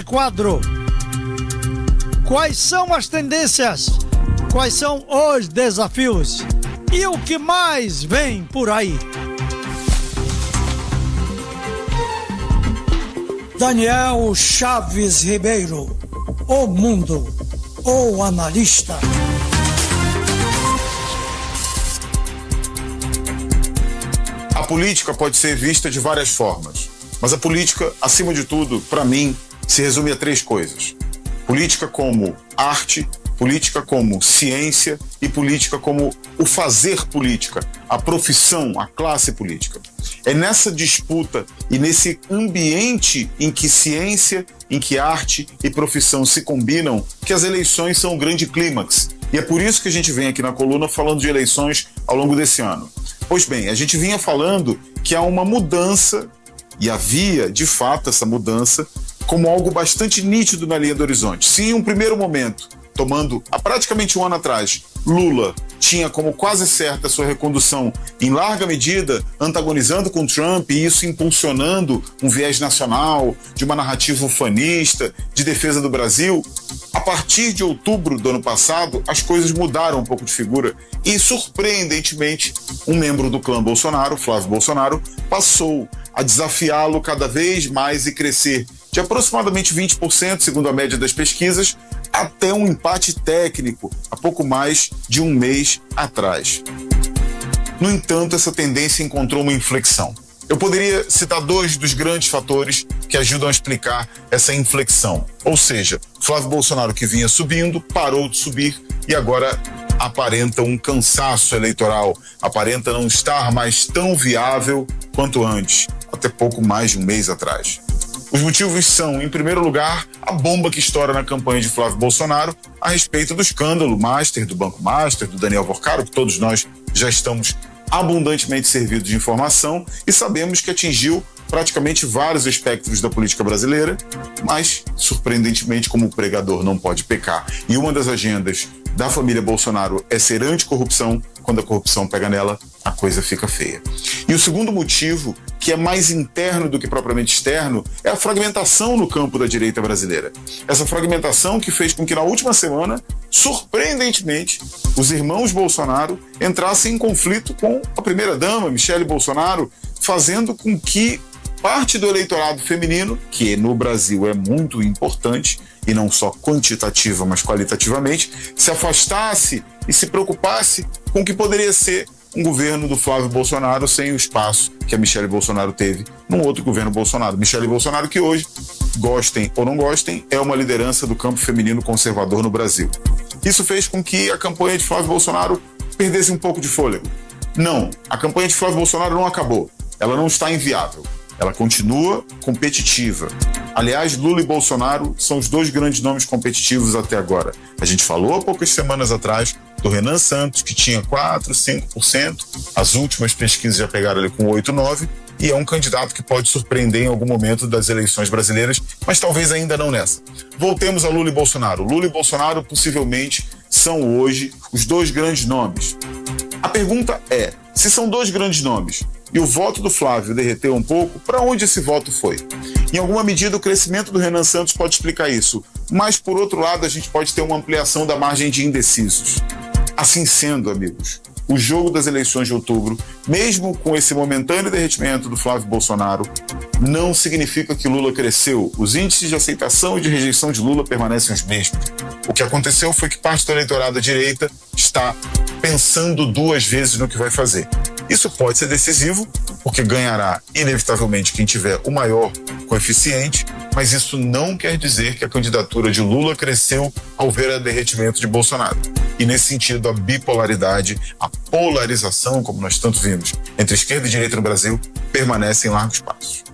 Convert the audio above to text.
Quadro. Quais são as tendências? Quais são os desafios? E o que mais vem por aí? Daniel Chaves Ribeiro, o mundo, o analista. A política pode ser vista de várias formas, mas a política, acima de tudo, para mim, se resume a três coisas: política como arte, política como ciência e política como o fazer política, a profissão, a classe política. É nessa disputa e nesse ambiente em que ciência, em que arte e profissão se combinam, que as eleições são o grande clímax. E é por isso que a gente vem aqui na coluna falando de eleições ao longo desse ano. Pois bem, a gente vinha falando que há uma mudança, e havia, de fato, essa mudança, como algo bastante nítido na linha do horizonte. Se em um primeiro momento, tomando há praticamente um ano atrás, Lula tinha como quase certa a sua recondução em larga medida, antagonizando com Trump e isso impulsionando um viés nacional, de uma narrativa ufanista, de defesa do Brasil, a partir de outubro do ano passado, as coisas mudaram um pouco de figura e, surpreendentemente, um membro do clã Bolsonaro, Flávio Bolsonaro, passou a desafiá-lo cada vez mais e crescer de aproximadamente 20%, segundo a média das pesquisas, até um empate técnico há pouco mais de um mês atrás. No entanto, essa tendência encontrou uma inflexão. Eu poderia citar dois dos grandes fatores que ajudam a explicar essa inflexão. Ou seja, Flávio Bolsonaro, que vinha subindo, parou de subir e agora aparenta um cansaço eleitoral, aparenta não estar mais tão viável quanto antes, até pouco mais de um mês atrás. Os motivos são, em primeiro lugar, a bomba que estoura na campanha de Flávio Bolsonaro a respeito do escândalo Master, do Banco Master, do Daniel Vorcaro, que todos nós já estamos abundantemente servidos de informação e sabemos que atingiu praticamente vários espectros da política brasileira, mas, surpreendentemente, como o pregador não pode pecar, e uma das agendas da família Bolsonaro é ser anticorrupção, quando a corrupção pega nela, a coisa fica feia. E o segundo motivo, que é mais interno do que propriamente externo, é a fragmentação no campo da direita brasileira. Essa fragmentação que fez com que na última semana, surpreendentemente, os irmãos Bolsonaro entrassem em conflito com a primeira-dama, Michele Bolsonaro, fazendo com que parte do eleitorado feminino, que no Brasil é muito importante, e não só quantitativa, mas qualitativamente, se afastasse e se preocupasse com o que poderia ser um governo do Flávio Bolsonaro sem o espaço que a Michele Bolsonaro teve num outro governo Bolsonaro. Michele Bolsonaro, que hoje, gostem ou não gostem, é uma liderança do campo feminino conservador no Brasil. Isso fez com que a campanha de Flávio Bolsonaro perdesse um pouco de fôlego. Não, a campanha de Flávio Bolsonaro não acabou. Ela não está inviável. Ela continua competitiva. Aliás, Lula e Bolsonaro são os dois grandes nomes competitivos até agora. A gente falou há poucas semanas atrás do Renan Santos, que tinha 4%, 5%. As últimas pesquisas já pegaram ele com 8%, 9%. E é um candidato que pode surpreender em algum momento das eleições brasileiras, mas talvez ainda não nessa. Voltemos a Lula e Bolsonaro. Lula e Bolsonaro possivelmente são hoje os dois grandes nomes. A pergunta é, se são dois grandes nomes e o voto do Flávio derreteu um pouco, para onde esse voto foi? Em alguma medida, o crescimento do Renan Santos pode explicar isso, mas, por outro lado, a gente pode ter uma ampliação da margem de indecisos. Assim sendo, amigos, o jogo das eleições de outubro, mesmo com esse momentâneo derretimento do Flávio Bolsonaro, não significa que Lula cresceu. Os índices de aceitação e de rejeição de Lula permanecem os mesmos. O que aconteceu foi que parte do eleitorado da direita está pensando duas vezes no que vai fazer. Isso pode ser decisivo, porque ganhará inevitavelmente quem tiver o maior coeficiente, mas isso não quer dizer que a candidatura de Lula cresceu ao ver o derretimento de Bolsonaro. E nesse sentido, a bipolaridade, a polarização, como nós tanto vimos, entre esquerda e direita no Brasil, permanece em largos passos.